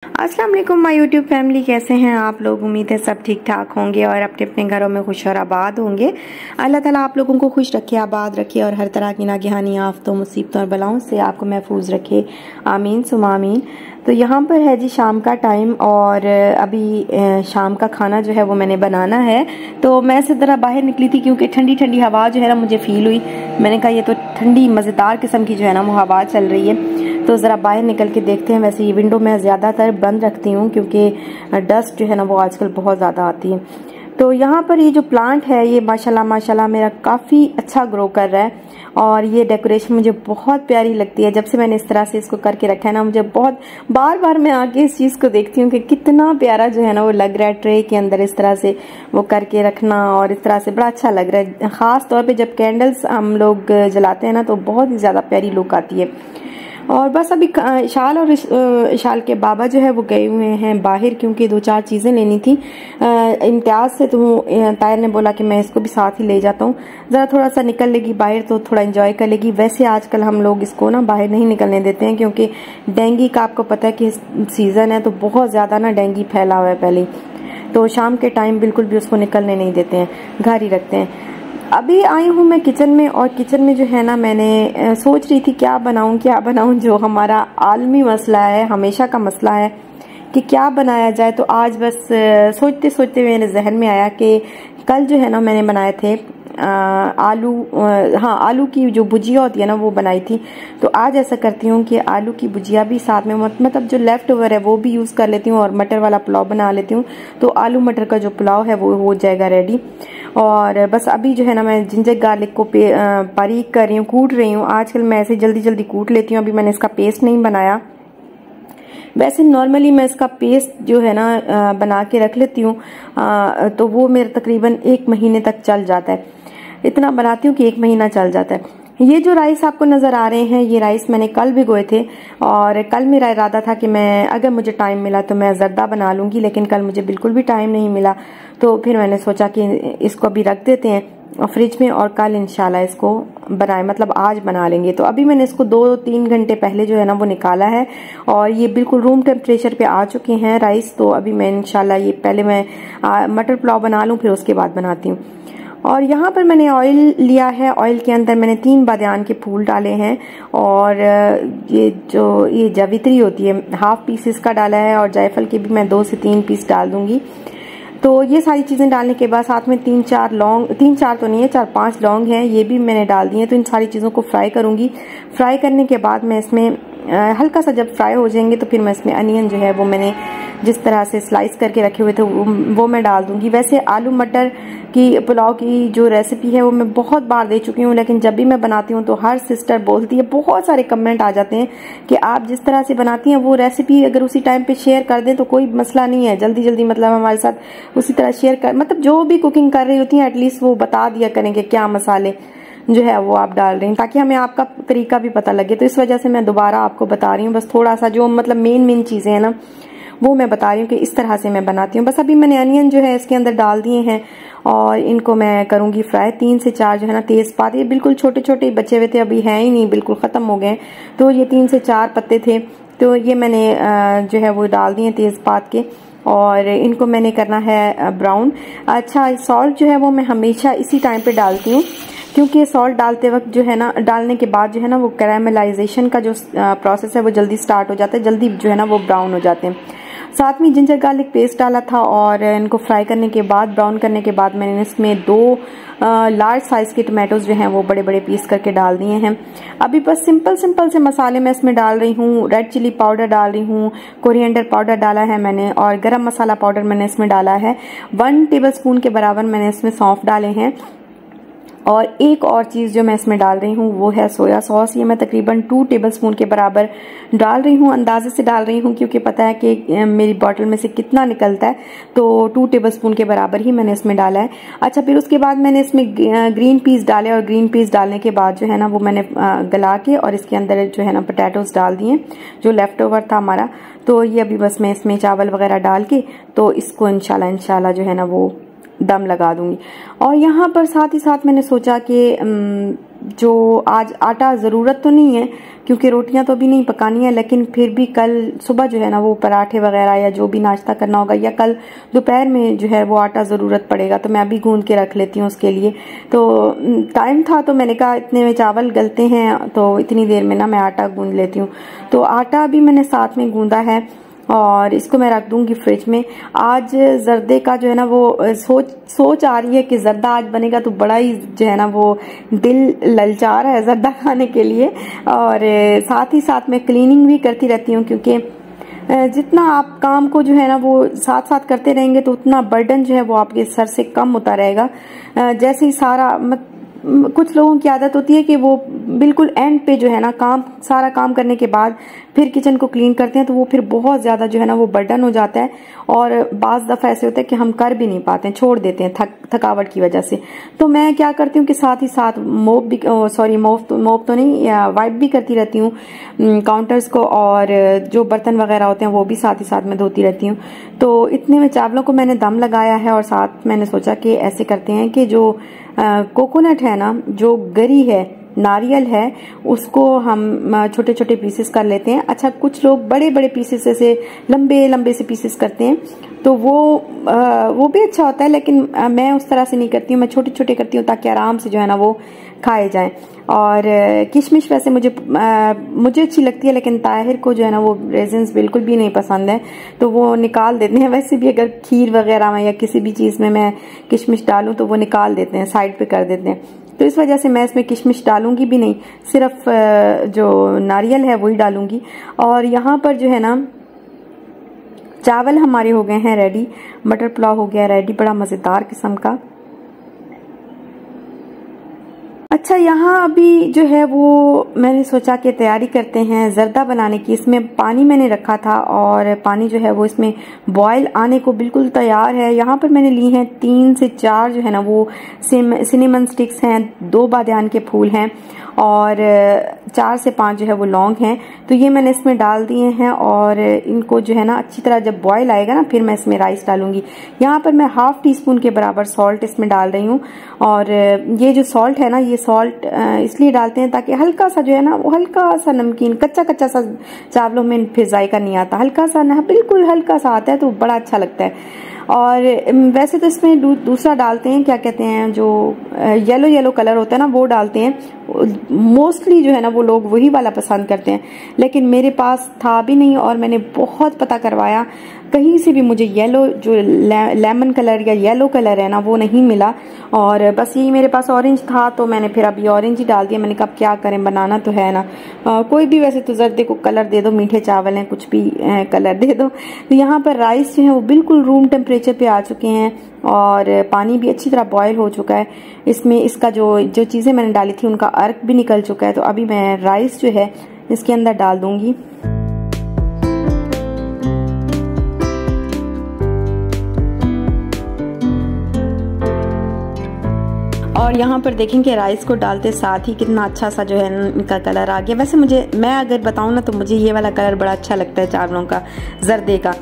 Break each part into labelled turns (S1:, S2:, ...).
S1: अस्सलाम वालेकुम my YouTube family, कैसे हैं आप लोग। उम्मीद है सब ठीक ठाक होंगे और अपने अपने घरों में खुश और आबाद होंगे। अल्लाह ताला आप लोगों को खुश रखे, आबाद रखे और हर तरह की नागहानी आफतों, मुसीबतों और बलाओं से आपको महफूज रखे। आमीन सुमा आमीन। तो यहाँ पर है जी शाम का टाइम और अभी शाम का खाना जो है वो मैंने बनाना है। तो मैं इसी तरह बाहर निकली थी क्योंकि ठंडी ठंडी हवा जो है ना मुझे फील हुई। मैंने कहा ये तो ठंडी मज़ेदार किस्म की जो है ना वो हवा चल रही है, तो ज़रा बाहर निकल के देखते हैं। वैसे ये विंडो मैं ज़्यादातर बंद रखती हूँ क्योंकि डस्ट जो है ना वो आजकल बहुत ज़्यादा आती है। तो यहाँ पर ये जो प्लांट है ये माशाल्लाह माशाल्लाह मेरा काफ़ी अच्छा ग्रो कर रहा है और ये डेकोरेशन मुझे बहुत प्यारी लगती है। जब से मैंने इस तरह से इसको करके रखा है ना, मुझे बहुत बार बार मैं आके इस चीज़ को देखती हूँ कि कितना प्यारा जो है ना वो लग रहा है ट्रे के अंदर इस तरह से वो करके रखना, और इस तरह से बड़ा अच्छा लग रहा है। ख़ास तौर पर जब कैंडल्स हम लोग जलाते हैं ना तो बहुत ही ज़्यादा प्यारी लुक आती है। और बस अभी शाल और शाल के बाबा जो है वो गए हुए हैं बाहर क्योंकि दो चार चीज़ें लेनी थी इम्तियाज़ से। तो तायर ने बोला कि मैं इसको भी साथ ही ले जाता हूँ, ज़रा थोड़ा सा निकल लेगी बाहर तो थोड़ा एंजॉय कर लेगी। वैसे आजकल हम लोग इसको ना बाहर नहीं निकलने देते हैं क्योंकि डेंगू का आपको पता है कि सीज़न है, तो बहुत ज़्यादा ना डेंगू फैला हुआ है पहले। तो शाम के टाइम बिल्कुल भी उसको निकलने नहीं देते हैं, घर ही रखते हैं। अभी आई हूँ मैं किचन में, और किचन में जो है ना मैंने सोच रही थी क्या बनाऊँ जो हमारा आलमी मसला है, हमेशा का मसला है कि क्या बनाया जाए। तो आज बस सोचते सोचते मेरे जहन में आया कि कल जो है ना मैंने बनाए थे आलू, हाँ आलू की जो भुजिया होती है ना वो बनाई थी। तो आज ऐसा करती हूँ कि आलू की भुजिया भी साथ में मतलब जो लेफ्ट ओवर है वो भी यूज़ कर लेती हूँ और मटर वाला पुलाव बना लेती हूँ। तो आलू मटर का जो पुलाव है वो हो जाएगा रेडी। और बस अभी जो है ना मैं जिंजर गार्लिक को बारीक कर रही हूँ, कूट रही हूँ। आजकल मैं ऐसे जल्दी जल्दी कूट लेती हूँ, अभी मैंने इसका पेस्ट नहीं बनाया। वैसे नॉर्मली मैं इसका पेस्ट जो है ना बना के रख लेती हूँ, तो वो मेरे तकरीबन 1 महीने तक चल जाता है। इतना बनाती हूँ कि 1 महीना चल जाता है। ये जो राइस आपको नज़र आ रहे हैं ये राइस मैंने कल भिगोए थे, और कल मेरा इरादा था कि मैं अगर मुझे टाइम मिला तो मैं ज़र्दा बना लूँगी, लेकिन कल मुझे बिल्कुल भी टाइम नहीं मिला। तो फिर मैंने सोचा कि इसको अभी रख देते हैं फ्रिज में और कल इंशाल्लाह इसको बनाए, मतलब आज बना लेंगे। तो अभी मैंने इसको 2-3 घंटे पहले जो है ना वो निकाला है और ये बिल्कुल रूम टेम्परेचर पे आ चुके हैं राइस। तो अभी मैं इंशाल्लाह ये पहले मैं मटर पुलाव बना लूँ फिर उसके बाद बनाती हूँ। और यहाँ पर मैंने ऑयल लिया है, ऑयल के अंदर मैंने 3 बादियान के फूल डाले हैं, और ये जावित्री होती है हाफ पीस इसका डाला है, और जायफल के भी मैं 2 से 3 पीस डाल दूंगी। तो ये सारी चीज़ें डालने के बाद साथ में 3-4 लौंग, 3-4 तो नहीं है 4-5 लौंग हैं, ये भी मैंने डाल दिए। तो इन सारी चीज़ों को फ्राई करूंगी। फ्राई करने के बाद मैं इसमें हल्का सा जब फ्राई हो जाएंगे तो फिर मैं इसमें अनियन जो है वो मैंने जिस तरह से स्लाइस करके रखे हुए थे वो मैं डाल दूंगी। वैसे आलू मटर की पुलाव की जो रेसिपी है वो मैं बहुत बार दे चुकी हूँ, लेकिन जब भी मैं बनाती हूँ तो हर सिस्टर बोलती है, बहुत सारे कमेंट आ जाते हैं कि आप जिस तरह से बनाती हैं वो रेसिपी अगर उसी टाइम पे शेयर कर दें तो कोई मसला नहीं है, जल्दी जल्दी मतलब हमारे साथ उसी तरह शेयर कर, मतलब जो भी कुकिंग कर रही होती हैं एटलीस्ट वो बता दिया करें कि क्या मसाले जो है वो आप डाल रहे हैं, ताकि हमें आपका तरीका भी पता लगे। तो इस वजह से मैं दोबारा आपको बता रही हूँ, बस थोड़ा सा जो मतलब मेन चीज़ें हैं ना वो मैं बता रही हूँ कि इस तरह से मैं बनाती हूँ। बस अभी मैंने अनियन जो है इसके अंदर डाल दिए हैं और इनको मैं करूँगी फ्राई। 3 से 4 जो है ना तेज़पात, ये बिल्कुल छोटे छोटे बचे हुए थे, अभी हैं ही नहीं, बिल्कुल ख़त्म हो गए। तो ये 3 से 4 पत्ते थे, तो ये मैंने जो है वो डाल दिए तेज़पात के, और इनको मैंने करना है ब्राउन। अच्छा, सॉल्ट जो है वो मैं हमेशा इसी टाइम पे डालती हूँ क्योंकि सॉल्ट डालते वक्त जो है ना, डालने के बाद जो है ना वो कैरामलाइजेशन का जो प्रोसेस है वो जल्दी स्टार्ट हो जाता है, जल्दी जो है ना वो ब्राउन हो जाते हैं। साथ में जिंजर गार्लिक पेस्ट डाला था, और इनको फ्राई करने के बाद ब्राउन करने के बाद मैंने इसमें 2 लार्ज साइज के टमाटोज जो हैं वो बड़े बड़े पीस करके डाल दिए हैं। अभी बस सिंपल से मसाले मैं इसमें डाल रही हूँ। रेड चिली पाउडर डाल रही हूँ, कोरिएंडर पाउडर डाला है मैंने, और गरम मसाला पाउडर मैंने इसमें डाला है। 1 टेबलस्पून के बराबर मैंने इसमें सौंफ डाले हैं, और एक और चीज़ जो मैं इसमें डाल रही हूँ वो है सोया सॉस। ये मैं तकरीबन 2 टेबलस्पून के बराबर डाल रही हूँ, अंदाजे से डाल रही हूँ क्योंकि पता है कि मेरी बॉटल में से कितना निकलता है, तो 2 टेबलस्पून के बराबर ही मैंने इसमें डाला है। अच्छा, फिर उसके बाद मैंने इसमें ग्रीन पीस डाले, और ग्रीन पीस डालने के बाद जो है ना वो मैंने गला के और इसके अंदर जो है ना पोटैटोज डाल दिए जो लेफ्ट ओवर था हमारा। तो ये अभी बस मैं इसमें चावल वगैरह डाल के तो इसको इंशाल्लाह जो है ना वो दम लगा दूंगी। और यहाँ पर साथ ही साथ मैंने सोचा कि जो आज आटा ज़रूरत तो नहीं है क्योंकि रोटियां तो अभी नहीं पकानी है, लेकिन फिर भी कल सुबह जो है ना वो पराठे वगैरह या जो भी नाश्ता करना होगा, या कल दोपहर में जो है वो आटा ज़रूरत पड़ेगा, तो मैं अभी गूंद के रख लेती हूँ उसके लिए। तो टाइम था तो मैंने कहा इतने में चावल गलते हैं तो इतनी देर में ना मैं आटा गूंद लेती हूँ। तो आटा भी मैंने साथ में गूंदा है और इसको मैं रख दूंगी फ्रिज में। आज जर्दे का जो है ना वो सोच आ रही है कि जर्दा आज बनेगा, तो बड़ा ही जो है ना वो दिल ललचा रहा है जर्दा खाने के लिए। और साथ ही साथ मैं क्लीनिंग भी करती रहती हूँ, क्योंकि जितना आप काम को जो है ना वो साथ साथ करते रहेंगे तो उतना बर्डन जो है वो आपके सर से कम होता रहेगा। जैसे ही कुछ लोगों की आदत होती है कि वो बिल्कुल एंड पे जो है ना सारा काम करने के बाद फिर किचन को क्लीन करते हैं, तो वो फिर बहुत ज्यादा जो है ना वो बर्डन हो जाता है और बाज दफा ऐसे होता है कि हम कर भी नहीं पाते हैं, छोड़ देते हैं थकावट की वजह से। तो मैं क्या करती हूँ कि साथ ही साथ मोप तो नहीं, वाइप भी करती रहती हूँ काउंटर्स को, और जो बर्तन वगैरह होते हैं वो भी साथ ही साथ में धोती रहती हूँ। तो इतने में चावलों को मैंने दम लगाया है और साथ मैंने सोचा कि ऐसे करते हैं कि जो कोकोनट है ना, जो गरी है, नारियल है, उसको हम छोटे छोटे पीसेस कर लेते हैं। अच्छा, कुछ लोग बड़े बड़े पीसेस से लंबे लंबे से पीसेस करते हैं, तो वो भी अच्छा होता है, लेकिन मैं उस तरह से नहीं करती हूँ, मैं छोटे छोटे करती हूँ ताकि आराम से जो है ना वो खाए जाएं। और किशमिश वैसे मुझे अच्छी लगती है, लेकिन ताहिर को जो है ना वो रेजिन्स बिल्कुल भी नहीं पसंद है, तो वो निकाल देते हैं। वैसे भी अगर खीर वगैरह में या किसी भी चीज़ में मैं किशमिश डालूं तो वो निकाल देते हैं, साइड पे कर देते हैं। तो इस वजह से मैं इसमें किशमिश डालूंगी भी नहीं, सिर्फ जो नारियल है वही डालूंगी। और यहाँ पर जो है ना चावल हमारे हो गए हैं रेडी, मटर पुलाव हो गया रेडी, बड़ा मज़ेदार किस्म का। अच्छा, यहाँ अभी जो है वो मैंने सोचा कि तैयारी करते हैं जर्दा बनाने की। इसमें पानी मैंने रखा था और पानी जो है वो इसमें बॉयल आने को बिल्कुल तैयार है। यहाँ पर मैंने ली हैं 3 से 4 जो है ना वो सिनेमन स्टिक्स हैं, 2 बादियान के फूल हैं और 4 से 5 जो है वो लौंग हैं। तो ये मैंने इसमें डाल दिए हैं और इनको जो है ना अच्छी तरह जब बॉयल आएगा ना फिर मैं इसमें राइस डालूंगी। यहाँ पर मैं ½ टीस्पून के बराबर सॉल्ट इसमें डाल रही हूँ। और ये जो सॉल्ट है ना, ये सॉल्ट इसलिए डालते हैं ताकि हल्का सा जो है ना वो हल्का सा नमकीन कच्चा सा चावलों में फिर जायका नहीं आता, हल्का सा ना बिल्कुल हल्का सा आता है, तो बड़ा अच्छा लगता है। और वैसे तो इसमें दूसरा डालते हैं, क्या कहते हैं, जो येलो कलर होता है ना वो डालते हैं। मोस्टली जो है ना वो लोग वही वाला पसंद करते हैं, लेकिन मेरे पास था भी नहीं और मैंने बहुत पता करवाया, कहीं से भी मुझे येलो जो लेमन कलर या येलो कलर है ना वो नहीं मिला। और बस यही मेरे पास ऑरेंज था, तो मैंने फिर अभी ऑरेंज ही डाल दिया। मैंने कहा क्या करें, बनाना तो है ना, कोई भी वैसे तो जर्दे को कलर दे दो, मीठे चावल हैं कुछ भी कलर दे दो। तो यहाँ पर राइस जो है वो बिल्कुल रूम टेम्परेचर पे आ चुके हैं और पानी भी अच्छी तरह बॉयल हो चुका है। इसमें इसका जो चीज़ें मैंने डाली थी उनका अर्क भी निकल चुका है। तो अभी मैं राइस जो है इसके अंदर डाल दूंगी। और यहाँ पर देखेंगे राइस को डालते साथ ही कितना अच्छा सा जो है इनका कलर आ गया। वैसे मैं अगर बताऊँ ना तो मुझे ये वाला कलर बड़ा अच्छा लगता है चावलों का, जर्दे का।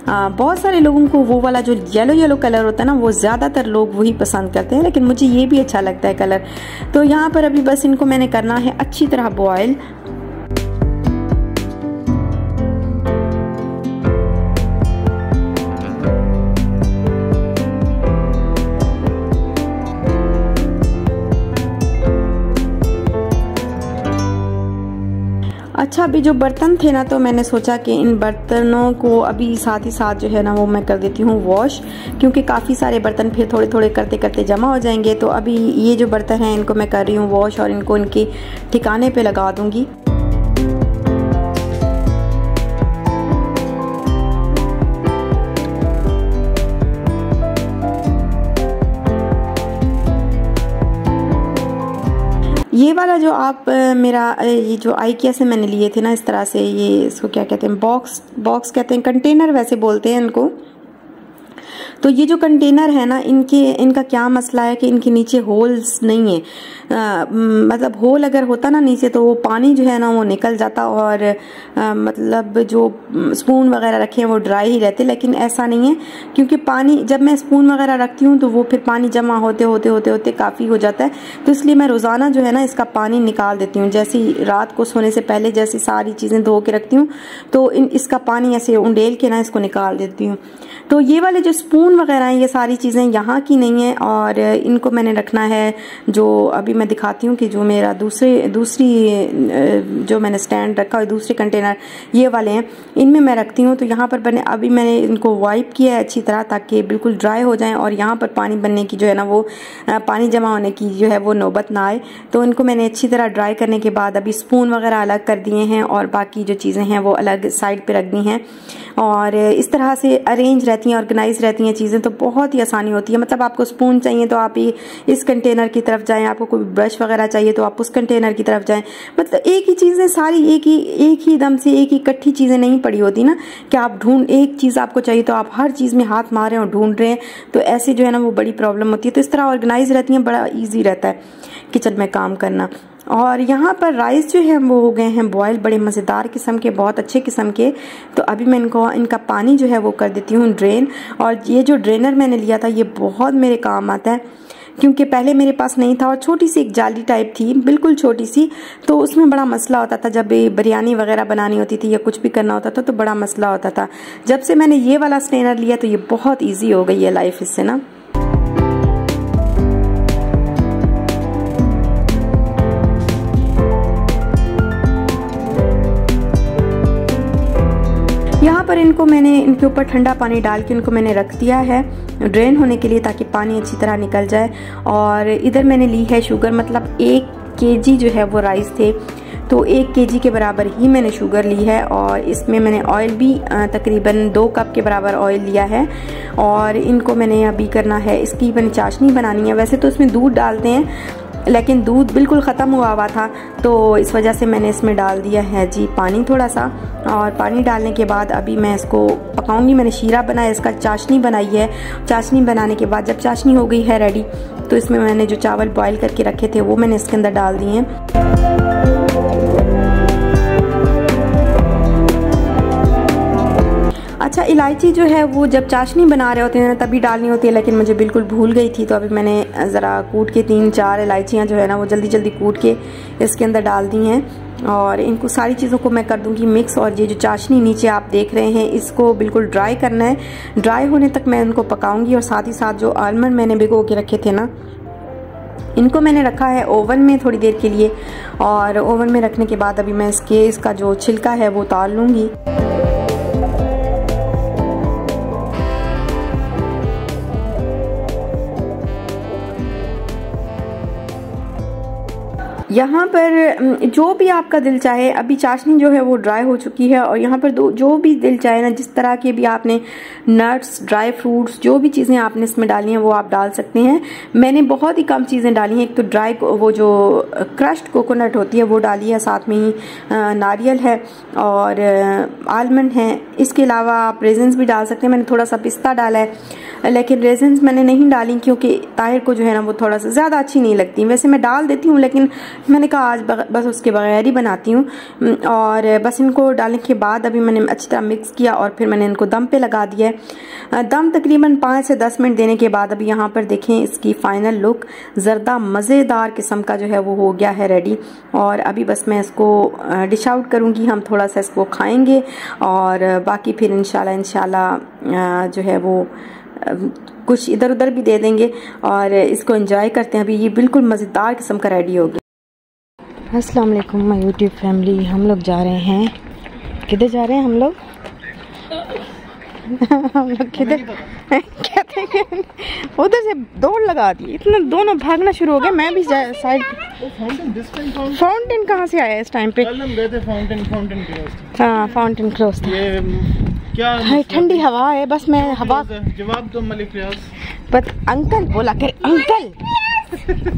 S1: बहुत सारे लोगों को वो वाला जो येलो कलर होता है ना वो ज़्यादातर लोग वही पसंद करते हैं, लेकिन मुझे ये भी अच्छा लगता है कलर। तो यहाँ पर अभी बस इनको मैंने करना है अच्छी तरह बॉयल। अच्छा, अभी जो बर्तन थे ना तो मैंने सोचा कि इन बर्तनों को अभी साथ ही साथ जो है ना वो मैं कर देती हूँ वॉश, क्योंकि काफ़ी सारे बर्तन फिर थोड़े थोड़े करते करते जमा हो जाएंगे। तो अभी ये जो बर्तन हैं इनको मैं कर रही हूँ वॉश और इनको इनके ठिकाने पे लगा दूँगी। ये वाला जो आप ये जो IKEA से मैंने लिए थे ना इस तरह से, ये इसको क्या कहते हैं, बॉक्स कहते हैं, कंटेनर वैसे बोलते हैं इनको। तो ये जो कंटेनर है ना, इनका क्या मसला है कि इनके नीचे होल्स नहीं है। मतलब होल अगर होता ना नीचे तो वो पानी जो है ना वो निकल जाता और मतलब जो स्पून वगैरह रखे हैं वो ड्राई ही रहते, लेकिन ऐसा नहीं है क्योंकि पानी जब मैं स्पून वगैरह रखती हूँ तो वो फिर पानी जमा होते होते होते होते काफ़ी हो जाता है। तो इसलिए मैं रोज़ाना जो है ना इसका पानी निकाल देती हूँ। जैसे रात को सोने से पहले जैसी सारी चीज़ें धो के रखती हूँ तो इसका पानी ऐसे उंडेल के ना इसको निकाल देती हूँ। तो ये वाले जो स्पून वगैरह हैं ये सारी चीज़ें यहाँ की नहीं है और इनको मैंने रखना है, जो अभी मैं दिखाती हूँ कि जो मेरा दूसरी जो मैंने स्टैंड रखा है दूसरे कंटेनर ये वाले हैं, इनमें मैं रखती हूँ। तो यहाँ पर अभी मैंने इनको वाइप किया है अच्छी तरह ताकि बिल्कुल ड्राई हो जाएं और यहाँ पर पानी बनने की जो है ना वो पानी जमा होने की जो है वो नौबत ना आए। तो इनको मैंने अच्छी तरह ड्राई करने के बाद अभी स्पून वगैरह अलग कर दिए हैं और बाकी जो चीज़ें हैं वो अलग साइड पर रख दी हैं और इस तरह से अरेंज रहती हैं, ऑर्गेनाइज रहती हैं चीज़ें, तो बहुत ही आसानी होती है। मतलब आपको स्पून चाहिए तो आप इस कंटेनर की तरफ जाएं, आपको कोई ब्रश वगैरह चाहिए तो आप उस कंटेनर की तरफ जाएं। मतलब एक ही चीज़ें सारी एक ही दम से एक ही इकट्ठी चीज़ें नहीं पड़ी होती ना कि आप एक चीज़ आपको चाहिए तो आप हर चीज़ में हाथ मार रहे हैं और ढूंढ रहे हैं, तो ऐसे जो है ना वो बड़ी प्रॉब्लम होती है। तो इस तरह ऑर्गेनाइज रहती हैं, बड़ा ईजी रहता है किचन में काम करना। और यहाँ पर राइस जो है वो हो गए हैं बॉयल, बड़े मज़ेदार किस्म के, बहुत अच्छे किस्म के। तो अभी मैं इनका पानी जो है वो कर देती हूँ ड्रेन। और ये जो ड्रेनर मैंने लिया था ये बहुत मेरे काम आता है क्योंकि पहले मेरे पास नहीं था और छोटी सी एक जाली टाइप थी, बिल्कुल छोटी सी, तो उसमें बड़ा मसला होता था जब बिरयानी वगैरह बनानी होती थी या कुछ भी करना होता था तो बड़ा मसला होता था। जब से मैंने ये वाला स्ट्रेनर लिया तो ये बहुत ईजी हो गई है लाइफ इससे ना। यहाँ पर इनके ऊपर ठंडा पानी डाल के इनको मैंने रख दिया है ड्रेन होने के लिए ताकि पानी अच्छी तरह निकल जाए। और इधर मैंने ली है शुगर, मतलब 1 kg जो है वो राइस थे तो 1 kg के बराबर ही मैंने शुगर ली है। और इसमें मैंने ऑयल भी तकरीबन 2 कप के बराबर ऑयल लिया है। और इनको मैंने अभी करना है, इसकी मैंने चाशनी बनानी है। वैसे तो इसमें दूध डालते हैं लेकिन दूध बिल्कुल ख़त्म हुआ था तो इस वजह से मैंने इसमें डाल दिया है जी पानी थोड़ा सा। और पानी डालने के बाद अभी मैं इसको पकाऊंगी। मैंने शीरा बनाया, इसका चाशनी बनाई है। चाशनी बनाने के बाद जब चाशनी हो गई है रेडी तो इसमें मैंने जो चावल बॉईल करके रखे थे वो मैंने इसके अंदर डाल दिए हैं। अच्छा, इलायची जो है वो जब चाशनी बना रहे होते हैं तभी डालनी होती है, लेकिन मुझे बिल्कुल भूल गई थी तो अभी मैंने ज़रा कूट के 3-4 इलायचियाँ जो है ना वो जल्दी जल्दी कूट के इसके अंदर डाल दी हैं। और इनको सारी चीज़ों को मैं कर दूंगी मिक्स। और ये जो चाशनी नीचे आप देख रहे हैं इसको बिल्कुल ड्राई करना है, ड्राई होने तक मैं इनको पकाऊंगी। और साथ ही साथ जो आलमंड मैंने भिगो के रखे थे ना इनको मैंने रखा है ओवन में थोड़ी देर के लिए। और ओवन में रखने के बाद अभी मैं इसका जो छिलका है वो उतार लूँगी। यहाँ पर जो भी आपका दिल चाहे, अभी चाशनी जो है वो ड्राई हो चुकी है और यहाँ पर जो भी दिल चाहे ना, जिस तरह के भी आपने नट्स, ड्राई फ्रूट्स, जो भी चीज़ें आपने इसमें डाली हैं वो आप डाल सकते हैं। मैंने बहुत ही कम चीज़ें डाली हैं। एक तो ड्राई वो जो क्रश्ड कोकोनट होती है वो डाली है, साथ में ही नारियल है और आलमंड है। इसके अलावा आप रेजिन्स भी डाल सकते हैं। मैंने थोड़ा सा पिस्ता डाला है लेकिन रेजिन्स मैंने नहीं डाली क्योंकि ताहिर को जो है ना वो थोड़ा सा ज़्यादा अच्छी नहीं लगती। वैसे मैं डाल देती हूँ लेकिन मैंने कहा आज बस उसके बगैर ही बनाती हूँ। और बस इनको डालने के बाद अभी मैंने अच्छी तरह मिक्स किया और फिर मैंने इनको दम पे लगा दिया है। दम तकरीबन 5 से 10 मिनट देने के बाद अभी यहाँ पर देखें इसकी फाइनल लुक, ज़रदा मज़ेदार किस्म का जो है वो हो गया है रेडी। और अभी बस मैं इसको डिश आउट करूँगी, हम थोड़ा सा इसको खाएँगे और बाकी फिर इंशाल्लाह जो है वो कुछ इधर उधर भी दे देंगे और इसको एंजॉय करते हैं। अभी ये बिल्कुल मज़ेदार किस्म का रेडी हो गया। अस्सलाम वालेकुम माय यूट्यूब फैमिली, हम लोग जा रहे हैं, किधर जा रहे हैं हम लोग? हम लोग किधर कहते हैं, उधर से दौड़ लगा दी, इतना दोनों भागना शुरू हो गए। मैं भी साइड। फाउंटेन कहाँ से आया इस टाइम पे? हम गए थे फाउंटेन क्लोज। हाँ, फाउंटेन क्लोज था। क्या ठंडी हवा है, बस मैं हवा जवाब दो मलिक रियाज। बट अंकल बोला कर, अंकल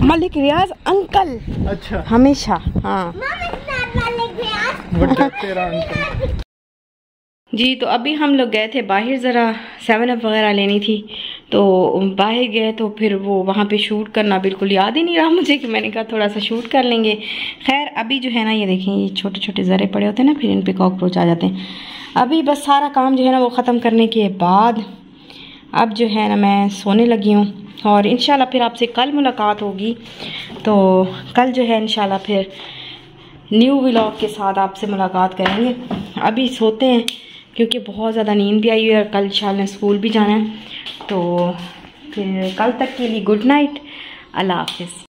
S1: मलिक रियाज अंकल। अच्छा, हमेशा। हाँ, तेरा अंकल। जी तो अभी हम लोग गए थे बाहर, ज़रा 7 अप वगैरह लेनी थी, तो बाहर गए तो फिर वो वहाँ पे शूट करना बिल्कुल याद ही नहीं रहा मुझे कि मैंने कहा थोड़ा सा शूट कर लेंगे। खैर अभी जो है ना ये देखें, ये छोटे छोटे ज़रे पड़े होते हैं ना, फिर इन पे कॉकरोच आ जाते हैं। अभी बस सारा काम जो है ना वो ख़त्म करने के बाद अब जो है ना मैं सोने लगी हूँ, और इंशाल्लाह फिर आपसे कल मुलाकात होगी। तो कल जो है इंशाल्लाह फिर न्यू व्लॉग के साथ आपसे मुलाकात करेंगे। अभी सोते हैं क्योंकि बहुत ज़्यादा नींद भी आई हुई है और कल इंशाल्लाह स्कूल भी जाना है। तो फिर कल तक के लिए गुड नाइट, अल्लाह हाफिज़।